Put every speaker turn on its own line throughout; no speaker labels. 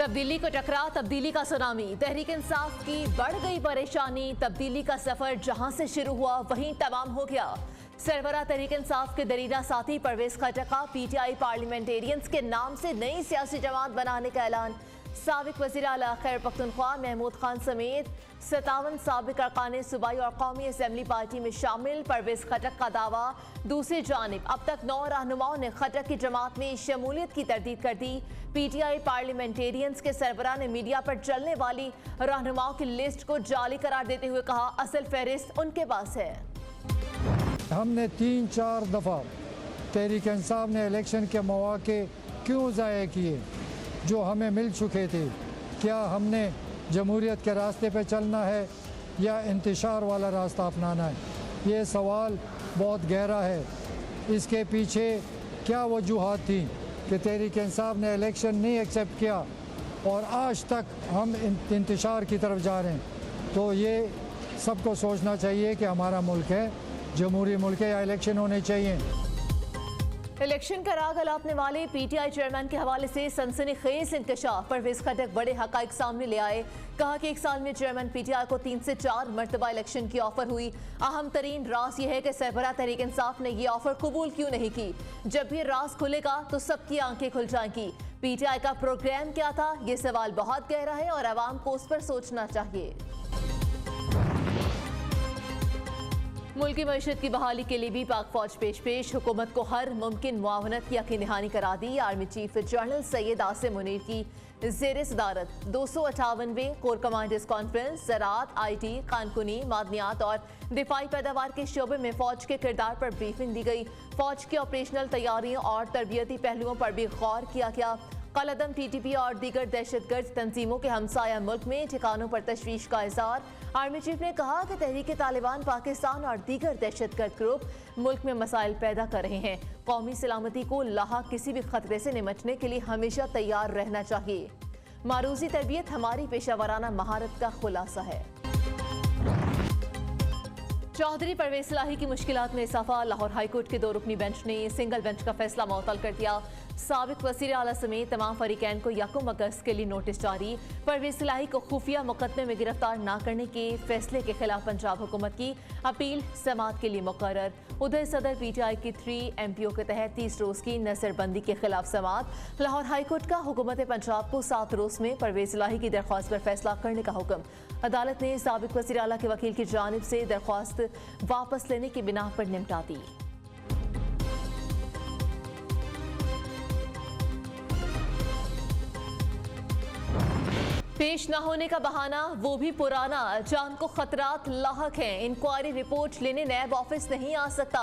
तब्दीली को टकरा तब्दीली का सुनामी, तहरीक इंसाफ की बढ़ गई परेशानी। तब्दीली का सफर जहां से शुरू हुआ वहीं तमाम हो गया। सरबराह तहरीक इंसाफ के दरीना साथी परवेज खटक का पीटीआई पार्लियामेंटेरियंस के नाम से नई सियासी जमात बनाने का ऐलान। साबिक वज़ीर आला खैबर पख्तूनख्वा महमूद खान समेत 57 साबिक अरकान सूबाई और कौमी असम्बली पार्टी में शामिल परवेज खटक का दावा। दूसरी जानिब अब तक 9 रहनुमाओं ने खटक की जमात में शमूलियत की तरदीद कर दी। पीटीआई पार्लियामेंटेरियंस के सरबराह ने मीडिया पर चलने वाली रहनुमाओं की लिस्ट को जाली करार देते हुए कहा, असल फहरिस्त उनके पास है।
हमने 3-4 दफ़ा तहरीक इंसाफ ने इलेक्शन के मौके क्यों ज़ाया किए जो हमें मिल चुके थे। क्या हमने जमहूरियत के रास्ते पे चलना है या इंतशार वाला रास्ता अपनाना है? ये सवाल बहुत गहरा है। इसके पीछे क्या वजूहात थी कि तहरीक इंसाफ ने इलेक्शन नहीं एक्सेप्ट किया और आज तक हम इंतशार की तरफ जा रहे हैं? तो ये सबको सोचना चाहिए कि हमारा मुल्क है, जमहूरी मुल्क है, या इलेक्शन होने चाहिए।
इलेक्शन का राग अलापने वाले पीटीआई चेयरमैन के हवाले से सनसनीखेज इंकशाफ। परवेज खटक बड़े हकाइक सामने ले आए। कहा कि एक साल में चेयरमैन पीटीआई को 3 से 4 मरतबा इलेक्शन की ऑफर हुई। अहम तरीन राज यह है कि सरबराह तहरीक इंसाफ ने यह ऑफर कबूल क्यों नहीं की। जब भी राज खुलेगा तो सबकी आंखें खुल जाएंगी। पीटीआई का प्रोग्राम क्या था, ये सवाल बहुत गहरा है और अवाम को उस पर सोचना चाहिए। मुल्क की मईशत की बहाली के लिए भी पाक फौज पेश हुकूमत को हर मुमकिन मुआवनत की यकीनी दहानी करा दी। Army chief general Syed Asim Munir की ज़ेर सदारत 258वें कोर कमांडर्स कॉन्फ्रेंस ज़राअत, IT, खानकुनी, मादनियात और दिफाई पैदावार के शोबे में फौज के किरदार पर ब्रीफिंग दी गई। फौज की ऑपरेशनल तैयारियों और तरबियती पहलुओं पर भी गौर किया गया। कलअदम TTP और दीगर दहशतगर्द तंजीमों के हमसाया मुल्क में ठिकानों पर तशवीश का इज़हार। आर्मी चीफ ने कहा कि तहरीक तालिबान, पाकिस्तान और दीगर दहशतगर्द ग्रुप मुल्क में मसाइल पैदा कर रहे हैं। कौमी सलामती को लाहक किसी भी खतरे से निपटने के लिए हमेशा तैयार रहना चाहिए। मारूजी तरबियत हमारी पेशावराना महारत का खुलासा है। चौधरी परवेज इलाही की मुश्किलात में इजाफा। लाहौर हाईकोर्ट के 2 रुकनी बेंच ने सिंगल बेंच का फैसला मुअत्तल कर दिया। साबिक वज़ीर आला समेत तमाम फरीकैन को 1 अगस्त के लिए नोटिस जारी। परवेज इलाही को खुफिया मुकदमे में गिरफ्तार न करने के फैसले के खिलाफ पंजाब हुकूमत की अपील समाअत के लिए मुकर्रर। उधर सदर पीटीआई की 3 MPO के तहत 30 रोज की नजरबंदी के खिलाफ समाअत। लाहौर हाईकोर्ट का हुकूमत पंजाब को 7 रोज में परवेज इलाही की दरख्वास्त पर फैसला करने का हुक्म। अदालत ने साबिक वज़ीर आला के वकील की जानिब से दरख्वास्त वापस लेने की बिना पर निपटा दी। पेश न होने का बहाना, वो भी पुराना। जान को खतरात लाहक हैं। इंक्वायरी रिपोर्ट लेने नैब ऑफिस नहीं आ सकता।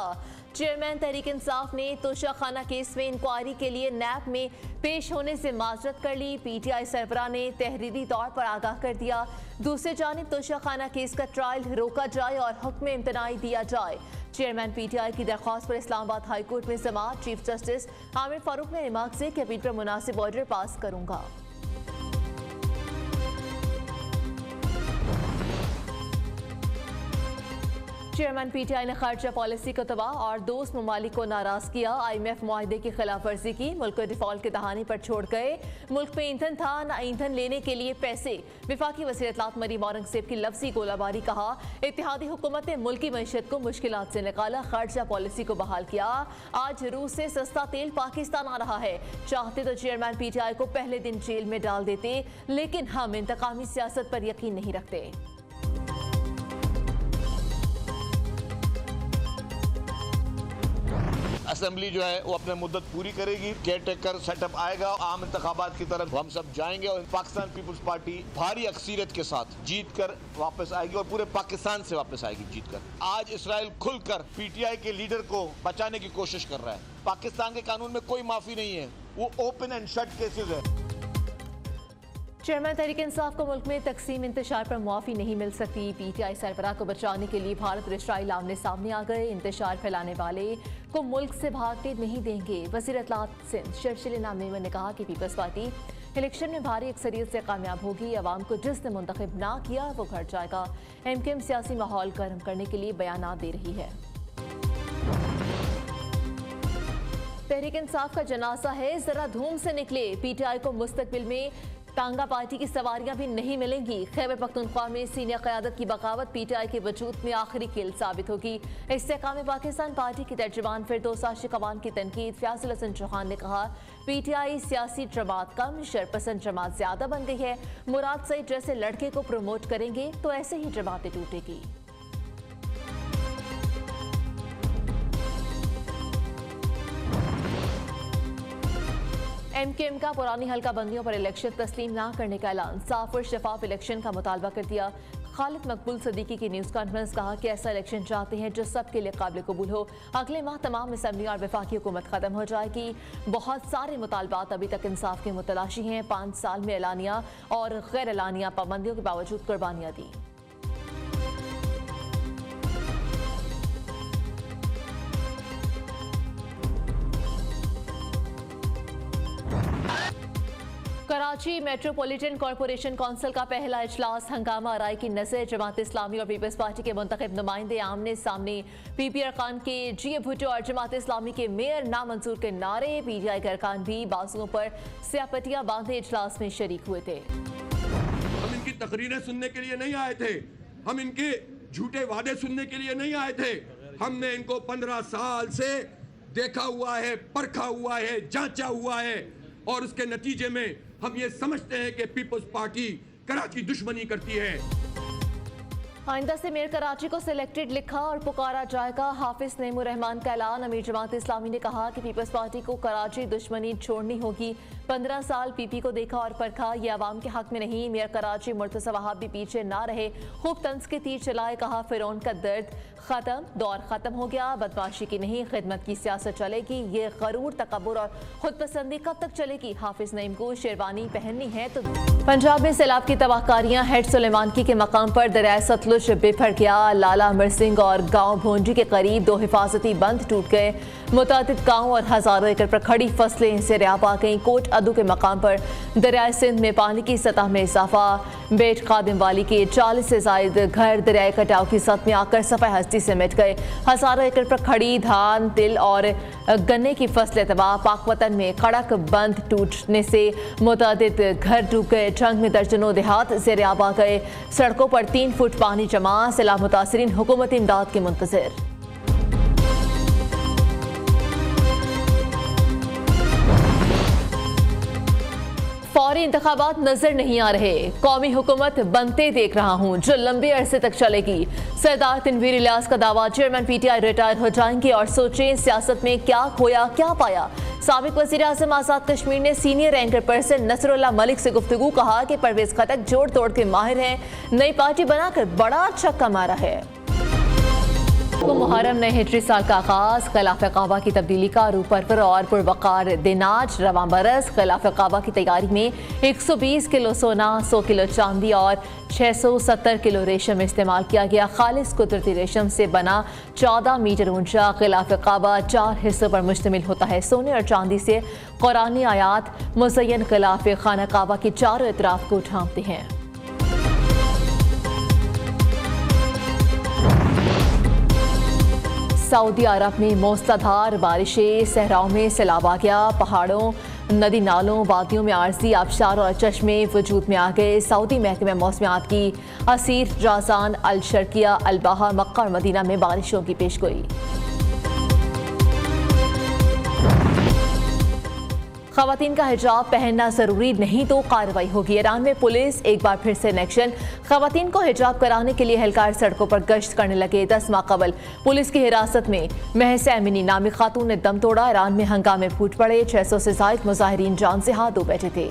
चेयरमैन तहरीक इंसाफ ने तोशाखाना केस में इंक्वायरी के लिए नैब में पेश होने से माजरत कर ली। पीटीआई सरबराह ने तहरीरी तौर पर आगाह कर दिया। दूसरी जानिब तोशाखाना केस का ट्रायल रोका जाए और हुक्म इम्तनाई दिया जाए। चेयरमैन पीटीआई की दरख्वास्त पर इस्लामाबाद हाईकोर्ट में समाअत। चीफ जस्टिस आमिर फारूक ने रिमार्क से कि अपील पर मुनासिब ऑर्डर पास करूंगा। चेयरमैन पीटीआई ने खर्चा पॉलिसी को तबाह और दोस्त ममालिक को नाराज किया। IMF मुआहदे की खिलाफ वर्जी की। मुल्क को डिफॉल्ट के दहाने पर छोड़ गए। मुल्क में ईंधन था न ईंधन लेने के लिए पैसे। विफाकी वज़ीर इत्तलात मरीम औरंगज़ेब की लफ्जी गोलाबारी। कहा, इत्तेहादी हुकूमत ने मुल्क की मईशत को मुश्किलात से निकाला, खर्चा पॉलिसी को बहाल किया। आज रूस से सस्ता तेल पाकिस्तान आ रहा है। चाहते तो चेयरमैन पीटीआई को पहले दिन जेल में डाल देते, लेकिन हम इंतकामी सियासत पर यकीन नहीं रखते।
असेंबली जो है वो अपने मुद्दत पूरी करेगी। केयर टेकर सेटअप आएगा। आम इंतखाबात की तरफ हम सब जाएंगे और पाकिस्तान पीपुल्स पार्टी भारी अक्सरियत के साथ जीत कर वापस आएगी और पूरे पाकिस्तान से वापस आएगी जीत कर। आज इसराइल खुलकर पीटीआई के लीडर को बचाने की कोशिश कर रहा है। पाकिस्तान के कानून में कोई माफी नहीं है, वो ओपन एंड शट केसेस है।
चेयरमैन तहरीक इंसाफ को मुल्क में तकसीम इंतशार पर मुआफ़ी नहीं मिल सकती। पीटीआई सरबराह को बचाने के लिए भारत और इसराइल आमने सामने आ गए। इंतशार फैलाने वाले को मुल्क से भागने नहीं देंगे। वज़ीर इत्तलात सिंध शर्जील नामेवर ने कहा कि पीपल्स पार्टी इलेक्शन में भारी अक्सरियत से कामयाब होगी। अवाम को जिसने मुंतखब ना किया वो घर जाएगा। MKM सियासी माहौल गर्म करने के लिए बयानात दे रही है। तहरीक इंसाफ का जनाजा है, जरा धूम से निकले। पीटीआई को मुस्तकबिल में टांगा पार्टी की सवारियां भी नहीं मिलेंगी। खैबर पख्तूनख्वा में सीनियर क़यादत की बगावत पीटीआई के वजूद में आखिरी खेल साबित होगी। इस्तेकाम पाकिस्तान पार्टी की तर्जुमान फिरदौस आशिक अवान की तनकीद। फयाजुल हसन चौहान ने कहा, पीटीआई सियासी जमात कम, शरपसंद जमात ज्यादा बन गई है। मुराद सईद जैसे लड़के को प्रमोट करेंगे तो ऐसे ही जमातें टूटेगी। एमकेएम का पुरानी हल्का बंदियों पर इलेक्शन तस्लीम न करने का ऐलान। साफ और शफाफ इलेक्शन का मुतालबा कर दिया। खालिद मकबूल सदीकी की न्यूज़ कॉन्फ्रेंस कहा कि ऐसा इलेक्शन चाहते हैं जो सबके लिए काबिल कबूल हो। अगले माह तमाम असम्बली और वफाकी हुकूमत खत्म हो जाएगी। बहुत सारे मुतालबात अभी तक इंसाफ के मुतलाशी हैं। 5 साल में एलानिया और गैर एलानिया पाबंदियों के बावजूद कुर्बानियाँ दी। कराची मेट्रोपॉलिटन कॉरपोरेशन काउंसिल का पहला इजलास हंगामा आराई की नज़र। जमात इस्लामी और पीपल्स पार्टी के मुंतखब नुमाइंदे आमने सामने। पीपी अरकान के जीए भुट्टो और जमात इस्लामी के मेयर नामंजूर के नारे। पीटीआई के अरकान भी बाजुओं पर स्यापटियां बांधे इजलास में शरीक हुए थे।
हम इनकी तकरीरें सुनने के लिए नहीं आए थे, हम इनके झूठे वादे सुनने के लिए नहीं आए थे। हमने इनको 15 साल से देखा हुआ है, परखा हुआ है, जांचा हुआ है और उसके नतीजे में हम ये समझते हैं कि पीपल्स पार्टी कराची दुश्मनी करती है।
आइंदा से मेयर कराची को सिलेक्टेड लिखा और पुकारा जाएगा। हाफिज नईमुर रहमान का ऐलान। अमीर जमात इस्लामी ने कहा कि पीपल्स पार्टी को कराची दुश्मनी छोड़नी होगी। 15 साल पीपी को देखा और परखा, ये आवाम के हक में नहीं। मेयर कराची मुर्तज़ा वहाब भी पीछे ना रहे, खूब तंज के तीर चलाए। कहा, फिरौन का दर्द खत्म, दौर खत्म हो गया। बदमाशी की नहीं, खिदमत की सियासत चलेगी। ये गरूर, तकब्बुर और खुद पसंदी कब तक चलेगी? हाफिज नईम को शेरवानी पहननी है तो। पंजाब में सैलाब की तबाहकारियां। हेड सुलेमानकी के मकाम पर दरिया सतलुज बिफर गया। लाला अमर सिंह और गांव भोंजी के करीब 2 हिफाजती बंद टूट गए। मुतादिद गांव और हजारों एकड़ पर खड़ी फसलें सैराब आ गईं। कोट अदू के मकाम पर दरियाए सिंध में पानी की सतह में इजाफा। बेट कादिम वाली के 40 से जायद घर दरियाए कटाव की सतह में आकर सफ़े हस्ती से मिट गए। हजारों एकड़ पर खड़ी धान, तिल और गन्ने की फसलें तबाह। पाकवतन में कड़क बंद टूटने से मुतादिद घर डूब गए। जंग में दर्जनों देहात ज़ेर-ए-आब आ गए। सड़कों पर 3 फुट पानी जमा। सैलाब मुतासिरीन हुकूमती इमदाद के मुंतज़िर। फौरी इंतखाबात नजर नहीं आ रहे। कौमी हुकूमत बनते देख रहा हूँ जो लंबे अरसे तक चलेगी। सरदार तनवीर इलियास का दावा, चेयरमैन पीटीआई रिटायर हो जाएंगे और सोचें सियासत में क्या खोया क्या पाया। साबिक वज़ीर आज़म आज़ाद कश्मीर ने senior anchor person Nasrullah Malik से गुफ्तगू। कहा कि परवेज खटक जोड़ तोड़ के माहिर हैं, नई पार्टी बनाकर बड़ा छक्का मारा है। मुहर्रम नए हिजरी साल का आगाज। खिलाफ काबा की तब्दीली का रूपरवर और पुरवकार दिन आज। रवां बरस खिलाफ काबा की तैयारी में 120 किलो सोना, 100 किलो चांदी और 670 किलो रेशम इस्तेमाल किया गया। खालिस कुदरती रेशम से बना 14 मीटर ऊंचा खिलाफ काबा 4 हिस्सों पर मुश्तमिल होता है। सोने और चांदी से कुरानी आयात मुज़य्यन खिलाफ खाना काबा के चारों इतराफ को ढांपते हैं। सऊदी अरब में मूसलाधार बारिशें। सहराओं में सैलाब आ गया। पहाड़ों, नदी नालों, वादियों में आरजी आबशार और चश्मे वजूद में आ गए। सऊदी महकमे मौसमियात की असीर जाजान, अल शर्किया, अल बाहा, मक्का और मदीना में बारिशों की पेशगोई। खवातीन का हिजाब पहनना जरूरी नहीं तो कार्रवाई होगी। ईरान में पुलिस एक बार फिर से इन एक्शन। खवातीन को हिजाब कराने के लिए एहलकार सड़कों पर गश्त करने लगे। 10 माह कबल पुलिस की हिरासत में महस अमीनी नामी खातून ने दम तोड़ा। ईरान में हंगामे फूट पड़े। 600 से जायद मुजाहिरीन जान से हाथ धो बैठे थे।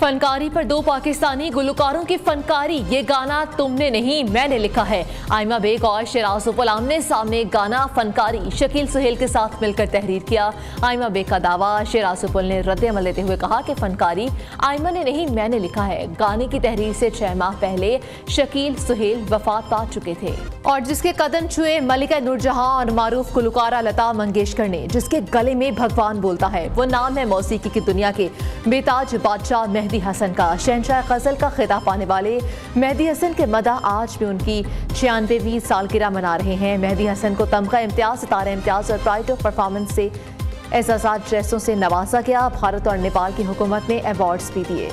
फनकारी पर 2 पाकिस्तानी गुलकारों की फनकारी। ये गाना तुमने नहीं मैंने लिखा है। आयमा बेग और शिराज उपल आमने सामने गाना फनकारी शकील सुहेल के साथ मिलकर तहरीर किया। आयमा बेग का दावा, शिराज उपल ने रद्द-ए-अमल देते हुए कहा कि फनकारी आयमा ने नहीं मैंने लिखा है। गाने की तहरीर से 6 माह पहले शकील सुहेल वफात पा चुके थे और जिसके कदम छुए मलिका नूरजहां और मारूफ गुलकारा लता मंगेशकर ने, जिसके गले में भगवान बोलता है। वो नाम है मौसीकी की दुनिया के बेताज बादशाह मेहदी हसन का। शहंशाह गजल का खिताब पाने वाले मेहदी हसन के मदा आज भी उनकी 96वीं सालगिरह मना रहे हैं। मेहदी हसन को तमगा इम्तियाज, सितारा इम्तियाज और प्राइड ऑफ परफॉर्मेंस से एजाज़ात ड्रेसों से नवाजा गया। भारत और नेपाल की हुकूमत ने अवार्ड्स भी दिए।